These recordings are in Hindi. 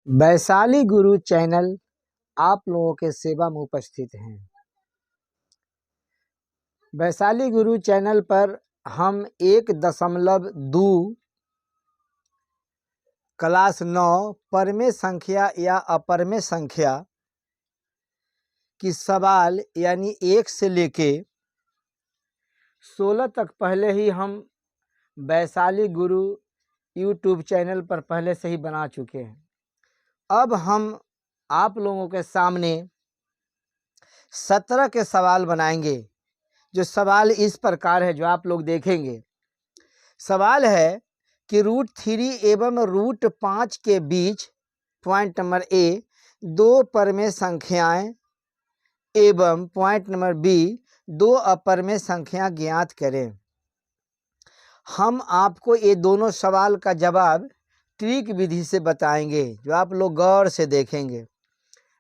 वैशाली गुरु चैनल आप लोगों के सेवा में उपस्थित हैं। वैशाली गुरु चैनल पर हम 1.2 क्लास 9 परमेय संख्या या अपरमेय संख्या की सवाल यानी 1 से लेके 16 तक पहले ही हम वैशाली गुरु यूट्यूब चैनल पर पहले से ही बना चुके हैं। अब हम आप लोगों के सामने 17 के सवाल बनाएंगे। जो सवाल इस प्रकार है जो आप लोग देखेंगे। सवाल है कि √3 एवं √5 के बीच पॉइंट नंबर ए 2 परमेय संख्याएं एवं पॉइंट नंबर बी 2 अपरमेय संख्या ज्ञात करें। हम आपको ये दोनों सवाल का जवाब ट्रिक विधि से बताएंगे जो आप लोग गौर से देखेंगे,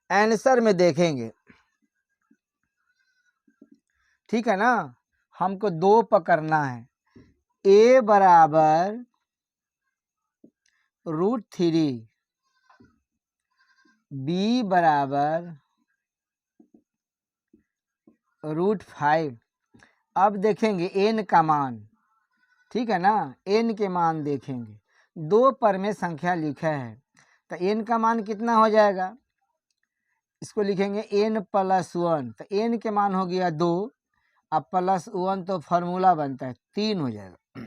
आंसर में देखेंगे। ठीक है ना। हमको 2 पकड़ना है। a बराबर √3, b बराबर √5। अब देखेंगे n का मान। ठीक है ना, n के मान देखेंगे। 2 परमेय संख्या लिखा है तो n का मान कितना हो जाएगा, इसको लिखेंगे n+1। तो n के मान हो गया 2, अब +1 तो फार्मूला बनता है 3 हो जाएगा।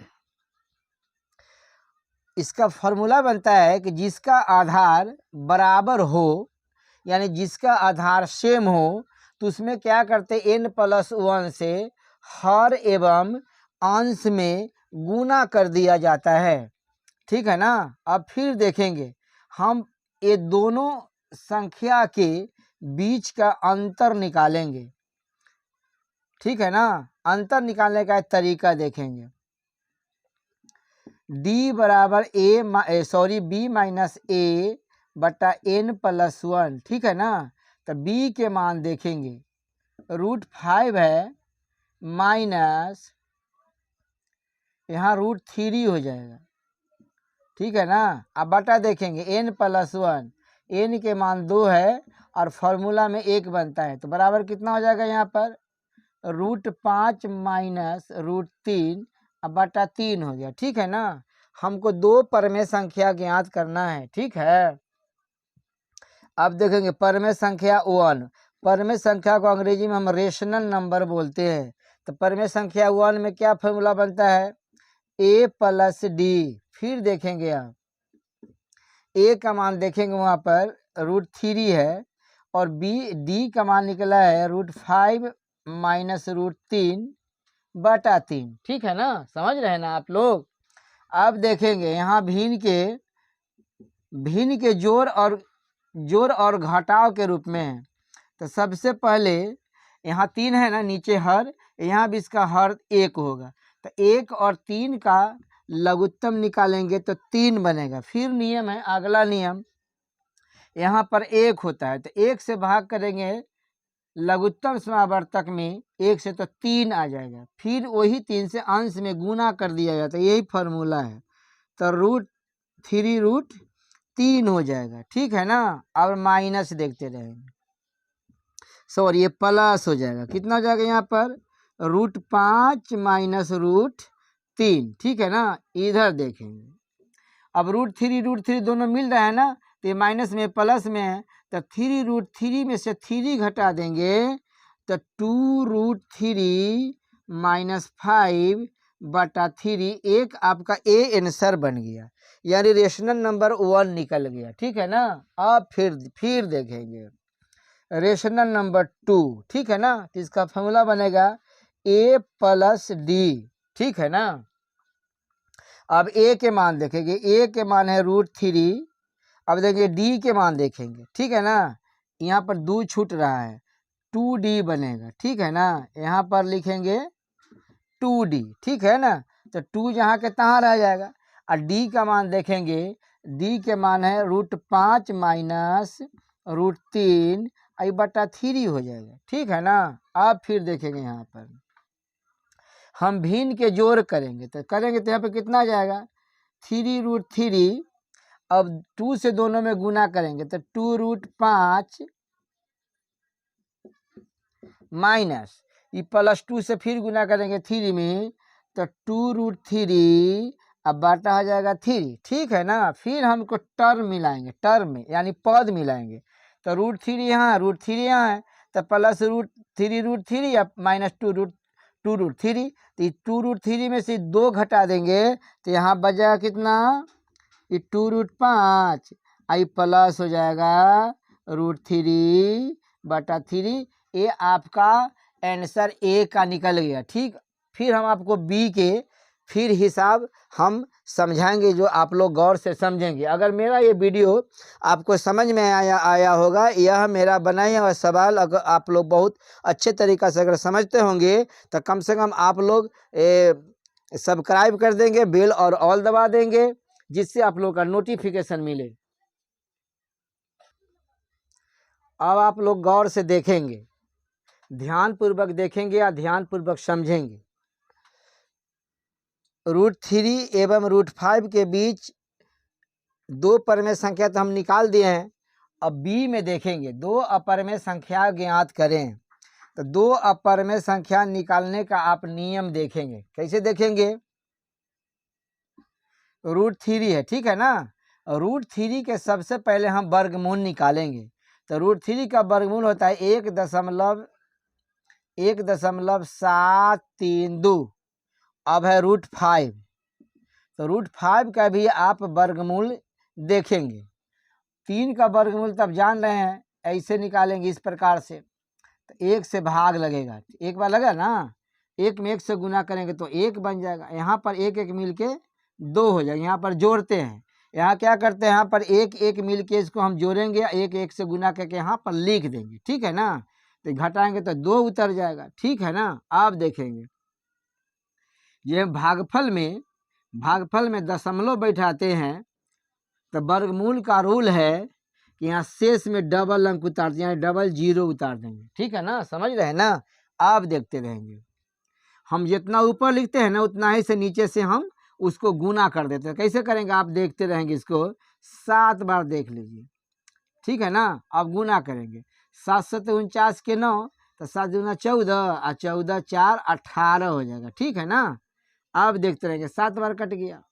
इसका फार्मूला बनता है कि जिसका आधार बराबर हो यानी जिसका आधार सेम हो तो उसमें क्या करते n+1 से हर एवं अंश में गुना कर दिया जाता है। ठीक है ना। अब फिर देखेंगे हम ये दोनों संख्या के बीच का अंतर निकालेंगे। ठीक है ना। अंतर निकालने का एक तरीका देखेंगे। d बराबर b माइनस a बटा n+1। ठीक है ना। तो b के मान देखेंगे √5 है माइनस यहाँ √3 हो जाएगा। ठीक है ना। अब बटा देखेंगे n+1, n के मान 2 है और फॉर्मूला में 1 बनता है तो बराबर कितना हो जाएगा यहाँ पर √5 माइनस √3 अब बटा 3 हो गया। ठीक है ना। हमको 2 परमेय संख्या ज्ञात करना है। ठीक है। अब देखेंगे परमेय संख्या 1। परमेय संख्या को अंग्रेजी में हम रेशनल नंबर बोलते हैं। तो परमेय संख्या 1 में क्या फॉर्मूला बनता है a+d। फिर देखेंगे आप a का मान देखेंगे वहाँ पर √3 है और d का मान निकला है √5 माइनस √3 बटा 3। ठीक है ना, समझ रहे हैं ना आप लोग। अब देखेंगे यहाँ भिन्न के जोड़ और घटाव के रूप में है। तो सबसे पहले यहाँ 3 है ना, नीचे हर, यहाँ भी इसका हर 1 होगा तो 1 और 3 का लघुत्तम निकालेंगे तो 3 बनेगा। फिर नियम है, अगला नियम यहाँ पर 1 होता है तो 1 से भाग करेंगे लघुत्तम समावर्तक में 1 से तो 3 आ जाएगा। फिर वही 3 से अंश में गुना कर दिया जाता है, यही फार्मूला है। तो √3 हो जाएगा। ठीक है ना। अब माइनस देखते रहेंगे, सॉरी ये प्लस हो जाएगा। कितना हो जाएगा यहाँ पर √5 माइनस √3। ठीक है ना। इधर देखेंगे अब √3 दोनों मिल रहा है ना तो ये माइनस में प्लस में है तो 3 में से 3 घटा देंगे तो 2√3 माइनस 5 बटा 3। एक आपका ए आंसर बन गया यानी रेशनल नंबर 1 निकल गया। ठीक है ना। अब फिर देखेंगे रेशनल नंबर 2। ठीक है ना। तो इसका फॉर्मूला बनेगा a+d। ठीक है ना। अब a के मान देखेंगे, a के मान है √3। अब देखेंगे d के मान देखेंगे। ठीक है ना। यहाँ पर 2 छूट रहा है 2d बनेगा। ठीक है ना। यहाँ पर लिखेंगे 2d। ठीक है ना। तो 2 जहाँ के तहाँ रह जाएगा और d का मान देखेंगे, d के मान है √5 माइनस √3 बटा 3 हो जाएगा। ठीक है ना। अब फिर देखेंगे यहाँ पर हम भिन्न के जोड़ करेंगे तो यहाँ पे कितना आ जाएगा 3√3 अब 2 से दोनों में गुना करेंगे तो 2√5 माइनस ये +2 से फिर गुना करेंगे 3 में तो 2√3 अब बाटा हो जाएगा 3। ठीक है ना। फिर हमको टर्म मिलाएंगे, टर्म में यानी पद मिलाएंगे। तो √3 यहाँ, √3 यहाँ है तो +3√3 या -2√3। तो 2√3 में से 2 घटा देंगे तो यहाँ बच जाएगा कितना, ये 2√5 आई प्लस हो जाएगा √3/3। ये आपका आंसर ए का निकल गया। ठीक, फिर हम आपको बी के फिर हिसाब हम समझाएंगे, जो आप लोग गौर से समझेंगे। अगर मेरा ये वीडियो आपको समझ में आया होगा, यह मेरा बनाया हुआ सवाल अगर आप लोग बहुत अच्छे तरीक़ा से अगर समझते होंगे तो कम से कम आप लोग सब्सक्राइब कर देंगे, बेल और ऑल दबा देंगे, जिससे आप लोग का नोटिफिकेशन मिले। अब आप लोग गौर से देखेंगे, ध्यानपूर्वक देखेंगे या ध्यानपूर्वक समझेंगे। √3 एवं √5 के बीच 2 परमेय संख्या तो हम निकाल दिए हैं। अब बी में देखेंगे, 2 अपरमेय संख्या ज्ञात करें। तो 2 अपरमेय संख्या निकालने का आप नियम देखेंगे। कैसे देखेंगे, √3 है, ठीक है ना। √3 के सबसे पहले हम वर्गमूल निकालेंगे। तो √3 का वर्गमूल होता है 1.732। अब है √5, तो √5 का भी आप वर्गमूल देखेंगे। 3 का वर्गमूल तब जान रहे हैं, ऐसे निकालेंगे इस प्रकार से। तो 1 से भाग लगेगा, एक बार लगा ना, 1 में 1 से गुना करेंगे तो 1 बन जाएगा। यहाँ पर 1 1 मिल के 2 हो जाएगा। यहाँ पर जोड़ते हैं, यहाँ क्या करते हैं, यहाँ पर 1 1 मिल के इसको हम जोड़ेंगे, 1 1 से गुना करके यहाँ पर लिख देंगे। ठीक है ना। तो घटाएंगे तो 2 उतर जाएगा। ठीक है ना। आप देखेंगे ये भागफल में दशमलव बैठाते हैं तो वर्गमूल का रूल है कि यहाँ शेष में डबल अंक उतार दें, यानी डबल जीरो उतार देंगे। ठीक है ना, समझ रहे हैं ना। आप देखते रहेंगे, हम जितना ऊपर लिखते हैं ना उतना ही से नीचे से हम उसको गुना कर देते हैं। कैसे करेंगे आप देखते रहेंगे, इसको 7 बार देख लीजिए। ठीक है ना। अब गुना करेंगे, 7 7 49 के 9, तो 7 दूना 14 और 14 4 18 हो जाएगा। ठीक है ना। अब देखते रहेंगे, 7 बार कट गया।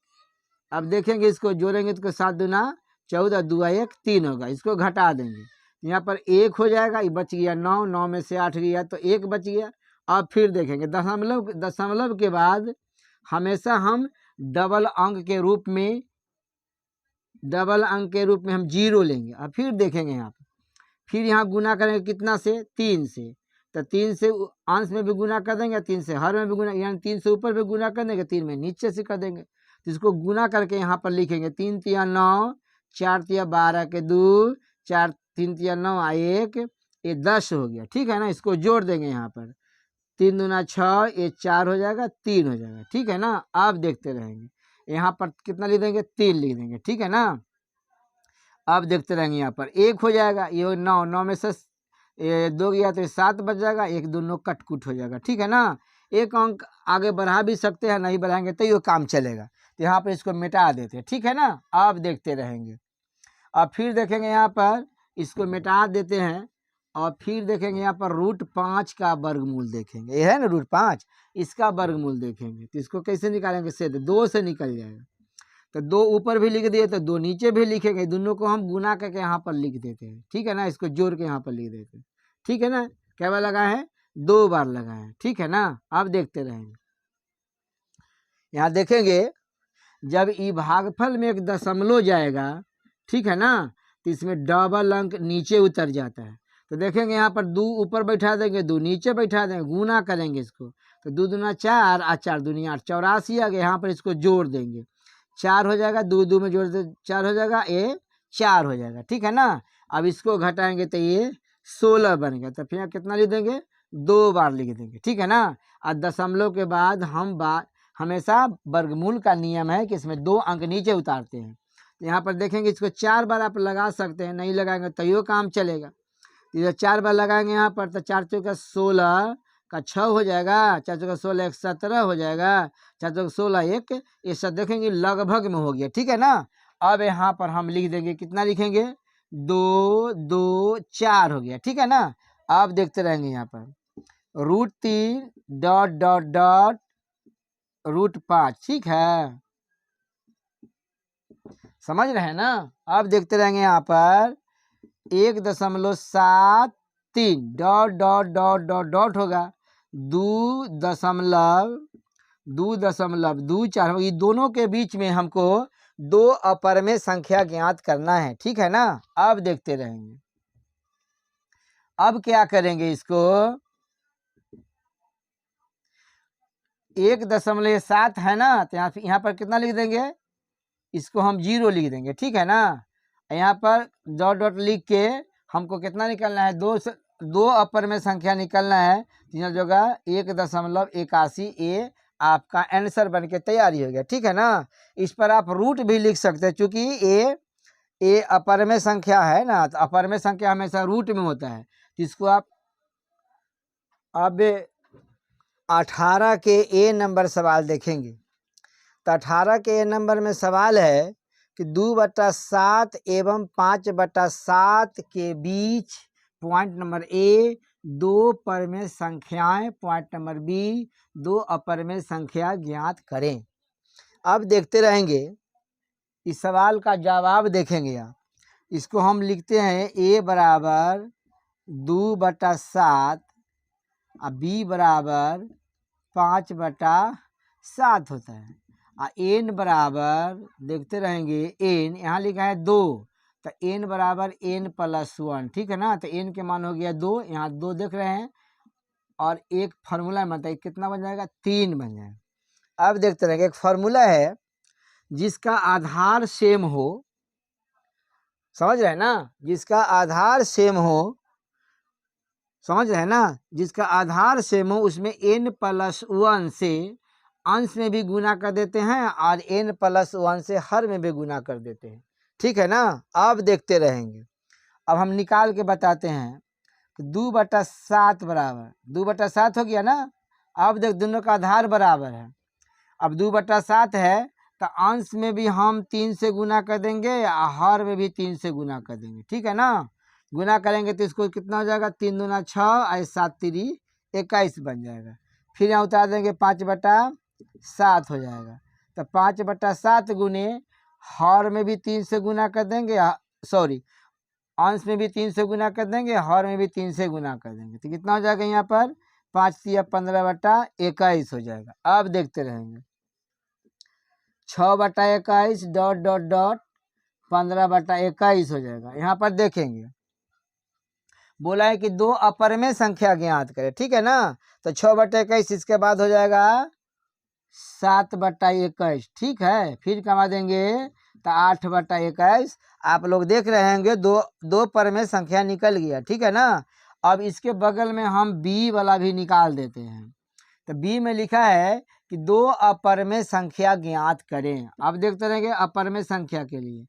अब देखेंगे इसको जोड़ेंगे तो 7 दूना 14, 2 1 3 होगा। इसको घटा देंगे, यहाँ पर 1 हो जाएगा, ये बच गया 9, 9 में से 8 गया तो 1 बच गया। अब फिर देखेंगे दशमलव के बाद हमेशा हम डबल अंक के रूप में हम 0 लेंगे। अब फिर देखेंगे यहाँ पर, फिर यहाँ गुना करेंगे कितना से, 3 से। तो 3 से अंश में भी गुना कर देंगे, 3 से हर में भी गुना, यानी 3 से ऊपर भी गुना कर देंगे, 3 में नीचे से कर देंगे। तो इसको गुना करके यहाँ पर लिखेंगे, 3 तिया 9, 4 तिया 12 के 2, 4 3 तिया 9 1, ये 10 हो गया। ठीक है ना। इसको जोड़ देंगे, यहाँ पर 3 दूना 6, ये 4 हो जाएगा, 3 हो जाएगा। ठीक है ना। आप देखते रहेंगे, यहाँ पर कितना लिख देंगे, 3 लिख देंगे। ठीक है ना। अब देखते रहेंगे, यहाँ पर 1 हो जाएगा, ये 9, 9 में से 2 गया तो 7 बच जाएगा, 1 2 कटकुट हो जाएगा। ठीक है ना। एक अंक आगे बढ़ा भी सकते हैं, नहीं बढ़ाएंगे तो ये काम चलेगा। तो यहाँ पर इसको मिटा देते हैं। ठीक है ना। आप देखते रहेंगे। अब फिर देखेंगे, यहाँ पर इसको मिटा देते हैं और फिर देखेंगे यहाँ पर √5 का वर्गमूल देखेंगे। ये है ना √5, इसका वर्गमूल देखेंगे। तो इसको कैसे निकालेंगे, से 2 से निकल जाएगा। तो 2 ऊपर भी लिख दिए तो 2 नीचे भी लिखेंगे, दोनों को हम गुना करके यहाँ पर लिख देते हैं। ठीक है ना। इसको जोड़ के यहाँ पर लिख देते हैं। ठीक है ना। क्या बार लगा है, 2 बार लगा है। ठीक है ना। आप देखते रहेंगे, यहाँ देखेंगे जब ई भागफल में एक दशमलव जाएगा, ठीक है ना, तो इसमें डबल अंक नीचे उतर जाता है। तो देखेंगे यहाँ पर 2 ऊपर बैठा देंगे, 2 नीचे बैठा देंगे, गुना करेंगे इसको तो 2 दूना 4 और 4 दूनी 8, 84 आ गया। यहाँ पर इसको जोड़ देंगे, 4 हो जाएगा, 2 2 में जोड़ दे 4 हो जाएगा, ये 4 हो जाएगा। ठीक है ना। अब इसको घटाएंगे तो ये 16 बन गया। तो फिर कितना लिख देंगे, 2 बार लिख देंगे। ठीक है ना। और दशमलव के बाद हम हमेशा वर्गमूल का नियम है कि इसमें 2 अंक नीचे उतारते हैं। तो यहाँ पर देखेंगे, इसको 4 बार आप लगा सकते हैं, नहीं लगाएंगे तो यो काम चलेगा। ये 4 बार लगाएंगे यहाँ पर तो 4 चौका 16 का 6 हो जाएगा, 4 चौका 16 1 17 हो जाएगा, 4 चौका 16 1, ये सब देखेंगे लगभग में हो गया। ठीक है ना। अब यहाँ पर हम लिख देंगे, कितना लिखेंगे, 2 2 4 हो गया, ठीक है ना। अब देखते रहेंगे यहाँ पर √3 डॉट डॉट डॉट √5, ठीक है, समझ रहे हैं ना। अब देखते रहेंगे यहाँ पर 1.73 dot dot dot dot dot होगा 2.24, ये दोनों के बीच में हमको दो अपर में संख्या ज्ञात करना है, ठीक है ना। अब देखते रहेंगे, अब क्या करेंगे, इसको 1.7 है ना, तो यहाँ पर कितना लिख देंगे, इसको हम 0 लिख देंगे, ठीक है ना। यहाँ पर डॉट डॉट लिख के हमको कितना निकलना है, दो अपर में संख्या निकलना है, तीन जगह 1.81, ये आपका आंसर बन के तैयारी हो गया, ठीक है ना। इस पर आप रूट भी लिख सकते हैं, क्योंकि ये अपर में संख्या है ना, तो अपर में संख्या हमेशा रूट में होता है, जिसको आप अब 18 के ए नंबर सवाल देखेंगे। तो 18 के ए नंबर में सवाल है कि 2/7 एवं 5/7 के बीच पॉइंट नंबर ए दो पर में संख्याएं, पॉइंट नंबर बी दो अपर में संख्या ज्ञात करें। अब देखते रहेंगे, इस सवाल का जवाब देखेंगे आप। इसको हम लिखते हैं ए बराबर 2/7 और बी बराबर 5/7 होता है, और एन बराबर देखते रहेंगे, एन यहाँ लिखा है 2, तो एन बराबर n+1, ठीक है ना। तो एन के मान हो गया 2, यहाँ 2 देख रहे हैं, और एक फार्मूला में बताइए कितना बन जाएगा, 3 बन जाएगा। अब देखते रहेंगे, एक फार्मूला है जिसका आधार सेम हो, समझ रहे हैं ना, जिसका आधार सेम हो, समझ रहे हैं ना, जिसका आधार सेम हो, उसमें n+1 से अंश में भी गुना कर देते हैं और n+1 से हर में भी गुना कर देते हैं, ठीक है ना। अब देखते रहेंगे, अब हम निकाल के बताते हैं कि 2/7 बराबर 2/7 हो गया ना। अब देख, दोनों का आधार बराबर है, अब 2/7 है, तो अंश में भी हम 3 से गुना कर देंगे और हर में भी 3 से गुना कर देंगे, ठीक है ना। गुना करेंगे तो इसको कितना हो जाएगा, 3 दूना 6 और 7 3 21 बन जाएगा। फिर यहाँ उतार देंगे 5/7 हो जाएगा, तो 5/7 गुने हर में भी 3 से गुना कर देंगे, सॉरी अंश में भी 3 से गुना कर देंगे, हर में भी 3 से गुना कर देंगे, तो कितना हो जाएगा यहाँ पर 5 15/21 हो जाएगा। अब देखते रहेंगे 6/21 डॉट डॉट डॉट 15/21 हो जाएगा। यहाँ पर देखेंगे बोला है कि दो अपर में संख्या ज्ञात करें, ठीक है ना। तो 6/21 इसके बाद हो जाएगा 7/21, ठीक है। फिर कमा देंगे तो 8/21। आप लोग देख रहे होंगे दो पर में संख्या निकल गया, ठीक है ना। अब इसके बगल में हम बी वाला भी निकाल देते हैं, तो बी में लिखा है कि दो अपर में संख्या ज्ञात करें। अब देखते रहेंगे अपर में संख्या के लिए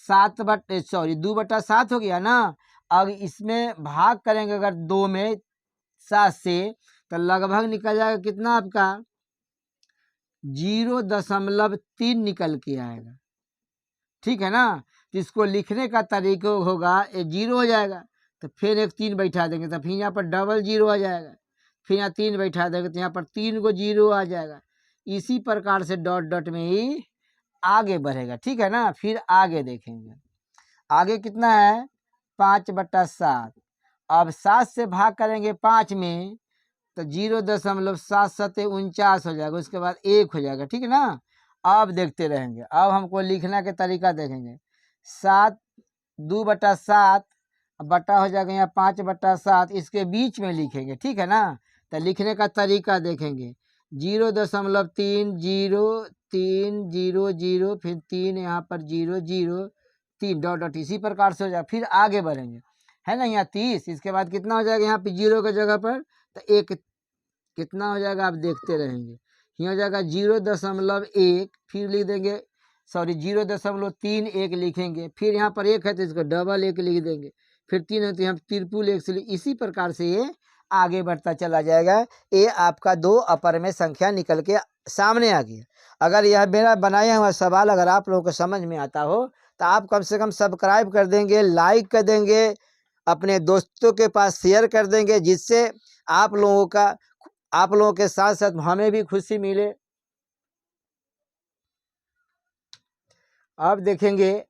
2/7 हो गया ना। अब इसमें भाग करेंगे अगर 2 में 7 से, तो लगभग निकल जाएगा कितना, आपका 0.3 निकल के आएगा, ठीक है ना। तो इसको लिखने का तरीका होगा, 0 हो जाएगा तो फिर एक 3 बैठा देंगे, तो फिर यहाँ पर डबल 0 आ जाएगा, फिर यहाँ 3 बैठा देंगे तो यहाँ पर 3 को 0 आ जाएगा। इसी प्रकार से डॉट डॉट में ही आगे बढ़ेगा, ठीक है ना। फिर आगे देखेंगे, आगे कितना है 5/7। अब 7 से भाग करेंगे 5 में, तो 0.7749 हो जाएगा, उसके बाद 1 हो जाएगा, ठीक है ना। अब देखते रहेंगे, अब हमको लिखने के तरीका देखेंगे, 2/7 बटा हो जाएगा यहाँ 5/7, इसके बीच में लिखेंगे, ठीक है ना। तो लिखने का तरीका देखेंगे 0.303000, फिर 3 यहाँ पर 003 डॉट डॉट, इसी प्रकार से हो जाएगा। फिर आगे बढ़ेंगे, है ना, यहाँ 30, इसके बाद कितना हो जाएगा यहाँ पे 0 की जगह पर, तो 1 कितना हो जाएगा आप देखते रहेंगे। यहाँ हो जाएगा 0.1, फिर लिख देंगे, सॉरी 0.31 लिखेंगे, फिर यहाँ पर 1 है तो इसको डबल 1 लिख देंगे, फिर 3 है तो यहाँ त्रिपुल 1 से, इसी प्रकार से ये आगे बढ़ता चला जाएगा। ये आपका दो अपर में संख्या निकल के सामने आ गया। अगर यह मेरा बनाया हुआ सवाल अगर आप लोगों को समझ में आता हो तो आप कम से कम सब्सक्राइब कर देंगे, लाइक कर देंगे, अपने दोस्तों के पास शेयर कर देंगे, जिससे आप लोगों के साथ साथ हमें भी खुशी मिले। अब देखेंगे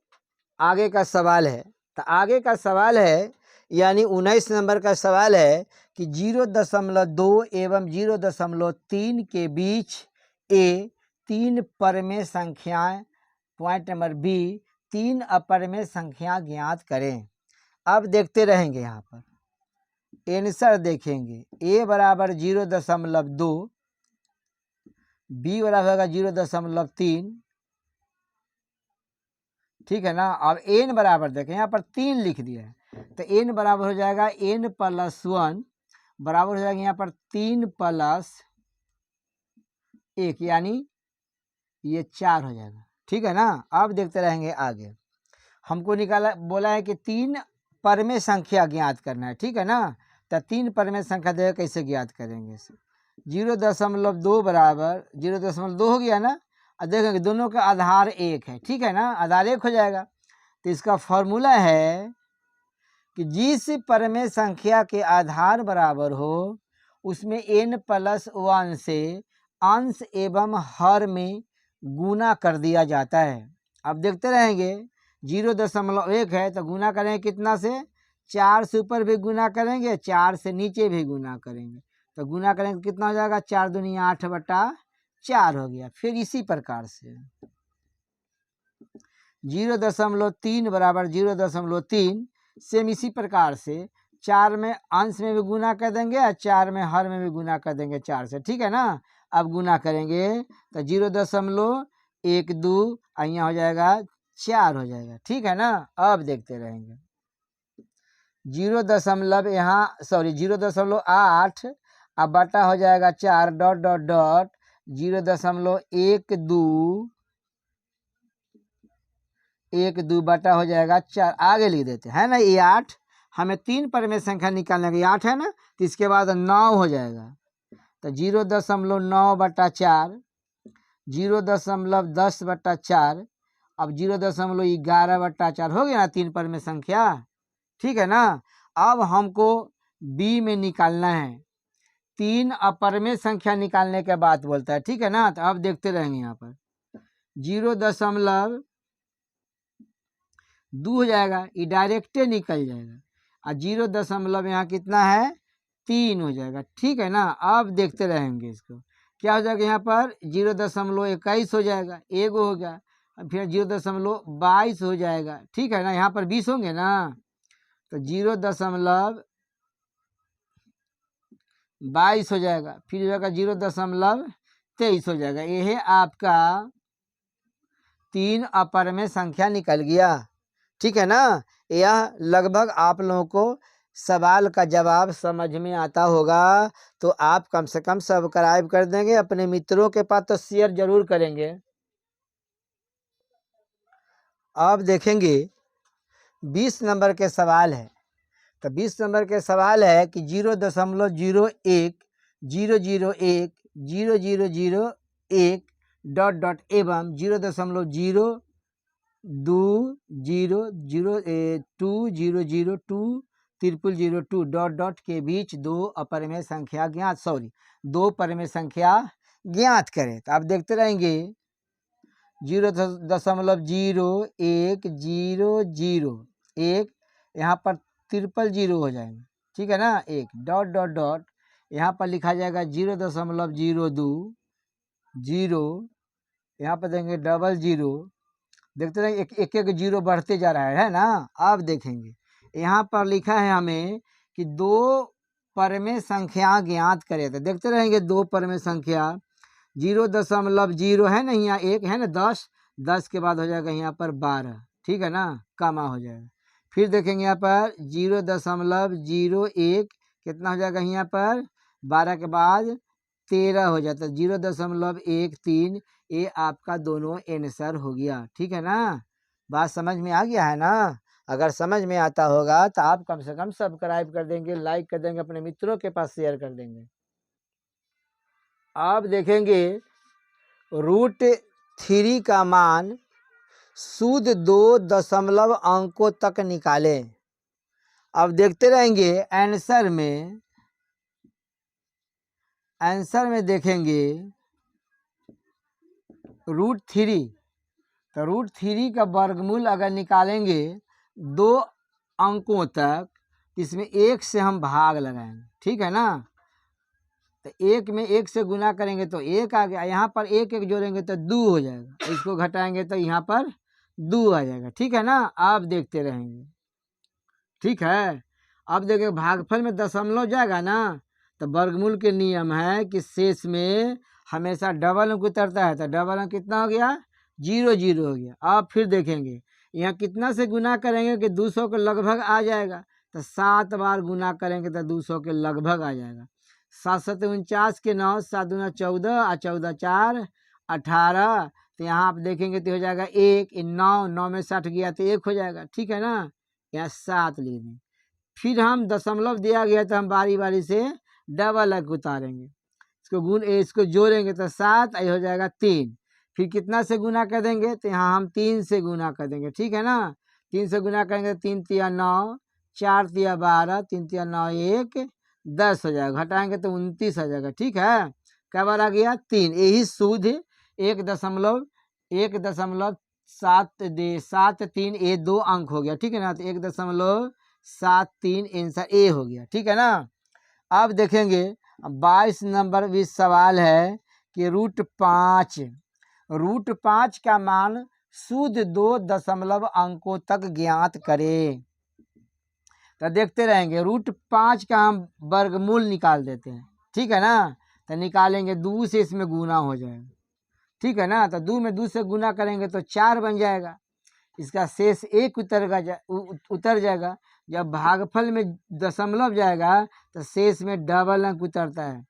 आगे का सवाल है। तो आगे का सवाल है यानी 19 नंबर का सवाल है कि 0.2 एवं 0.3 के बीच ए 3 परमेय संख्याएं, पॉइंट नंबर बी 3 अपरमेय संख्या ज्ञात करें। अब देखते रहेंगे, यहाँ पर आंसर देखेंगे। ए बराबर 0.2, बी बराबर होगा 0.3, ठीक है ना। अब एन बराबर देखें, यहाँ पर 3 लिख दिया है, तो एन बराबर हो जाएगा n+1 बराबर हो जाएगा यहाँ पर 3 + 1 यानी ये 4 हो जाएगा, ठीक है ना। अब देखते रहेंगे आगे। हमको बोला है कि 3 परमेय संख्या ज्ञात करना है, ठीक है ना। तो 3 परमेय संख्या देगा, कैसे ज्ञात करेंगे इसे। 0.2 बराबर 0.2 हो गया ना। अब देखेंगे दोनों का आधार 1 है, ठीक है ना, आधार 1 हो जाएगा। तो इसका फॉर्मूला है कि जिस परमेय संख्या के आधार बराबर हो उसमें n+1 से अंश एवं हर में गुना कर दिया जाता है। अब देखते रहेंगे 0.1 है तो गुना करेंगे कितना से, 4 से ऊपर भी गुना करेंगे, 4 से नीचे भी गुना करेंगे, तो गुना करेंगे कितना हो जाएगा, 4 दूनी 8/4 हो गया। फिर इसी प्रकार से 0.3 बराबर 0.3 सेम इसी प्रकार से 4 में अंश में भी गुना कर देंगे और 4 में हर में भी गुना कर देंगे 4 से, ठीक है ना। अब गुना करेंगे तो 0.12 यहाँ हो जाएगा 4 हो जाएगा, ठीक है ना। अब देखते रहेंगे 0.8 अब बटा हो जाएगा 4 ... 0.12 बटा हो जाएगा 4, आगे लिख देते हैं ना। ये 8 हमें 3 परमेय संख्या निकालने की 8 है ना, तो इसके बाद 9 हो जाएगा। तो 0.9/4 0.10/4 अब 0.11/4 हो गया ना 3 परमेय संख्या, ठीक है ना। अब हमको बी में निकालना है, 3 अपरमेय संख्या निकालने के बाद बोलता है, ठीक है ना। तो अब देखते रहेंगे यहाँ पर 0.2 हो जाएगा, ये डायरेक्टे निकल जाएगा, और 0. यहाँ कितना है 3 हो जाएगा, ठीक है ना। अब देखते रहेंगे इसको क्या हो जाएगा, यहाँ पर 0.21 हो जाएगा, एगो हो गया, फिर 0.22 हो जाएगा, ठीक है ना। यहाँ पर 20 होंगे ना, तो 0.22 हो जाएगा, फिर हो जाएगा 0.23 हो जाएगा। ये है आपका 3 अपरमेय संख्या निकल गया, ठीक है ना। यह लगभग आप लोगों को सवाल का जवाब समझ में आता होगा, तो आप कम से कम सब्सक्राइब कर देंगे, अपने मित्रों के पास तो शेयर जरूर करेंगे। अब देखेंगे 20 नंबर के सवाल है। तो 20 नंबर के सवाल है कि 0.01 001 0001 ... एवं 0.02 002 के बीच 2 अपरमेय संख्या ज्ञात, 2 परमेय संख्या ज्ञात करें। तो आप देखते रहेंगे 0.01 यहाँ पर 000 हो जाएंगे, ठीक है ना। 1 ... यहाँ पर लिखा जाएगा 0.02 यहाँ पर देंगे 00, देखते रहेंगे एक एक जीरो बढ़ते जा रहा है ना। अब देखेंगे यहाँ पर लिखा है हमें कि 2 परमेय संख्या ज्ञात करें, तो देखते रहेंगे 2 परमेय संख्या 0.0 है ना, यहाँ 1 है ना, 10 के बाद हो जाएगा यहाँ पर 12, ठीक है ना, कामा हो जाएगा। फिर देखेंगे यहाँ पर 0.01 कितना हो जाएगा, यहाँ पर 12 के बाद 13 हो जाता है, 0.13। ये आपका दोनों आंसर हो गया, ठीक है ना। बात समझ में आ गया है ना। अगर समझ में आता होगा तो आप कम से कम सब्सक्राइब कर देंगे, लाइक कर देंगे, अपने मित्रों के पास शेयर कर देंगे। आप देखेंगे रूट 3 का मान शुद्ध 2 दशमलव अंकों तक निकालें। अब देखते रहेंगे आंसर में देखेंगे रूट 3, तो रूट 3 का वर्गमूल अगर निकालेंगे 2 अंकों तक, इसमें 1 से हम भाग लगाएंगे, ठीक है ना। तो 1 में 1 से गुना करेंगे तो 1 आ गया, यहाँ पर 1 1 जोड़ेंगे तो 2 हो जाएगा, इसको घटाएंगे तो यहाँ पर 2 आ जाएगा, ठीक है ना। आप देखते रहेंगे, ठीक है। अब देखिए भागफल में दशमलव जाएगा ना, तो वर्गमूल के नियम है कि शेष में हमेशा डबल अंक उतरता है, तो डबल अंक कितना हो गया, 0 0 हो गया। अब फिर देखेंगे यहाँ कितना से गुना करेंगे कि 200 के लगभग आ जाएगा, तो 7 बार गुना करेंगे तो 200 के लगभग आ जाएगा। 7 7 49 के 9, 7 दूना 14 और 14 4 18, तो यहाँ आप देखेंगे तो हो जाएगा 1, 9 9 में 60 गया तो 1 हो जाएगा, ठीक है ना। यहाँ 7 लिख दें। फिर हम दशमलव दिया गया तो हम बारी बारी से डबल अंक उतारेंगे, इसको जोड़ेंगे तो 7 आई हो जाएगा 3। फिर कितना से गुना कर देंगे, तो यहाँ हम 3 से गुना कर देंगे, ठीक है ना। 3 से गुना करेंगे तो 3 तिया 9, 4 तिया 12, 3 तिया 9 1 10 हो जाएगा, घटाएंगे तो 29 आ जाएगा, ठीक है। क्या बार आ गया 3, यही शुद्ध 1.73 ये 2 अंक हो गया, ठीक है ना। तो 1.73 आंसर ए हो गया, ठीक है ना। अब देखेंगे 22 नंबर भी सवाल है कि रूट 5 का मान शुद्ध 2 दशमलव अंकों तक ज्ञात करें। तो देखते रहेंगे रूट 5 का हम वर्गमूल निकाल देते हैं, ठीक है ना। तो निकालेंगे 2 से इसमें गुना हो जाएगा, ठीक है ना। तो 2 में 2 से गुना करेंगे तो 4 बन जाएगा, इसका शेष 1 उतर जाएगा। जब भागफल में दशमलव जाएगा तो शेष में डबल अंक उतरता है,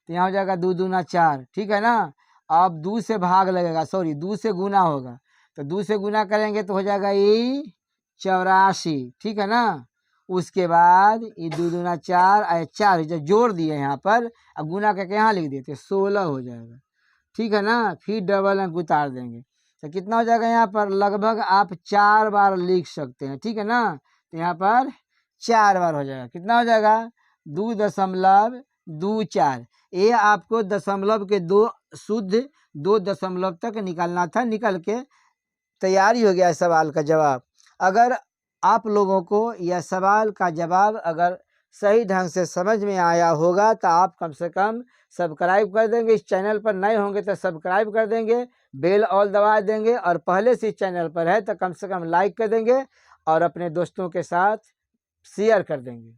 तो यहाँ हो जाएगा 2 दूना 4, ठीक है ना। अब 2 से भाग लगेगा, 2 से गुना होगा, तो 2 से गुना करेंगे तो हो जाएगा ये 84, ठीक है ना। उसके बाद ये 2 दूना 4 और 4 जब जोड़ दिए यहाँ पर, अब गुना करके यहाँ लिख देते 16 हो जाएगा, ठीक है ना। फिर डबल अंक उतार देंगे तो कितना हो जाएगा, यहाँ पर लगभग आप 4 बार लिख सकते हैं, ठीक है ना। तो यहाँ पर 4 बार हो जाएगा, कितना हो जाएगा 2.24। ये आपको दशमलव के 2 शुद्ध 2 दशमलव तक निकालना था, निकल के तैयारी हो गया सवाल का जवाब। अगर आप लोगों को यह सवाल का जवाब अगर सही ढंग से समझ में आया होगा तो आप कम से कम सब्सक्राइब कर देंगे। इस चैनल पर नए होंगे तो सब्सक्राइब कर देंगे, बेल ऑल दबा देंगे, और पहले से इस चैनल पर है तो कम से कम लाइक कर देंगे और अपने दोस्तों के साथ शेयर कर देंगे।